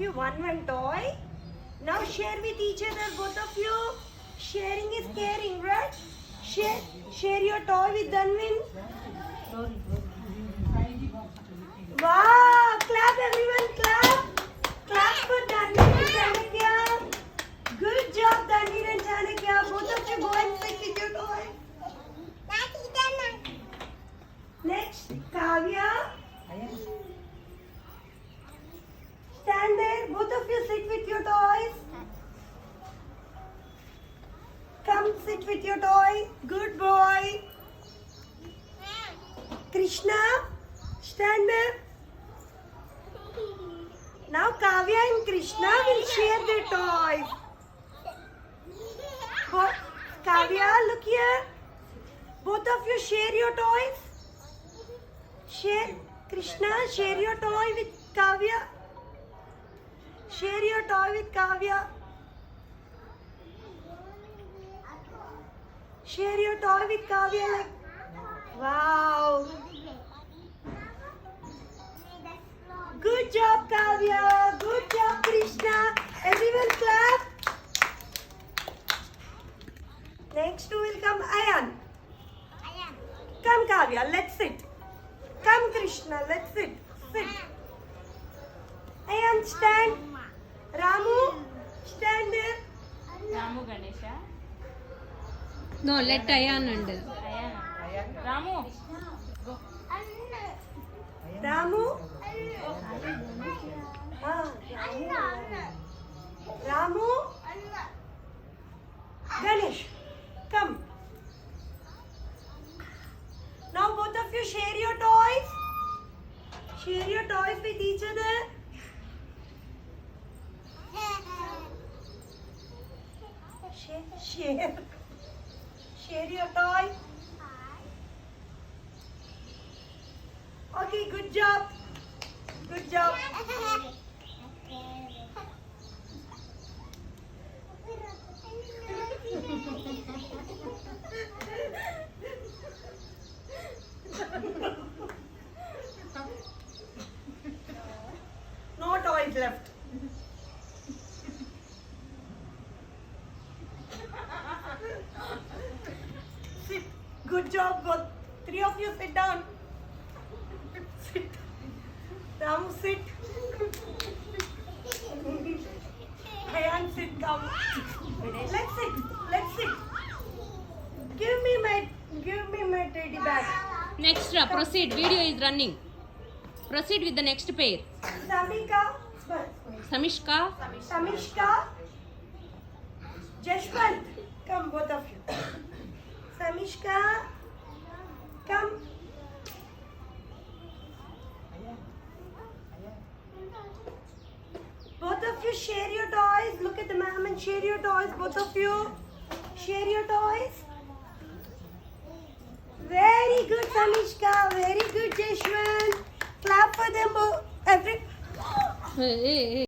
you one toy. Now share with each other, both of you. Sharing is caring, right? Share your toy with Danvin. Wow! Clap everyone, clap! Clap for Danvin and Chanakya. Good job, Danvin and Chanakya. Both of you go and sit with your toy. Next, Kavya. Stand there. Both of you sit with your toys. Come sit with your toy. Good boy. Krishna, stand there. Now Kavya and Krishna will share their toys. Kavya, look here. Both of you share your toys. Share. Krishna, share your toy with Kavya. Share your toy with Kavya. Share your toy with Kavya. Like, wow. Good job, Kavya. Good job, Krishna. Everyone clap. Next will come Ayan. Come, Kavya. Let's sit. Come, Krishna. Let's sit. Sit. Ayan, stand. Ramu, stand there. Ramu Ganesha. No, let Ayan handle. Ramu. Ramu. Ramu. Ganesh, come. Now both of you share your toys. Share your toys with each other. Share your toy. Okay, good job. Good job. No toys left. Sit. Good job, both. Three of you sit down. Sit. Ramu, sit. Ayan, sit. Come. Let's sit. Let's sit. Give me my teddy bag. Next, proceed. Video is running. Proceed with the next pair. Samika. Samishka. Samishka. Jashwant. Come, both of you. Samishka. Come. Both of you share your toys. Look at the ma'am and share your toys. Both of you. Share your toys. Very good, Samishka. Very good, Jashwant. Clap for them both. Hey, hey, hey.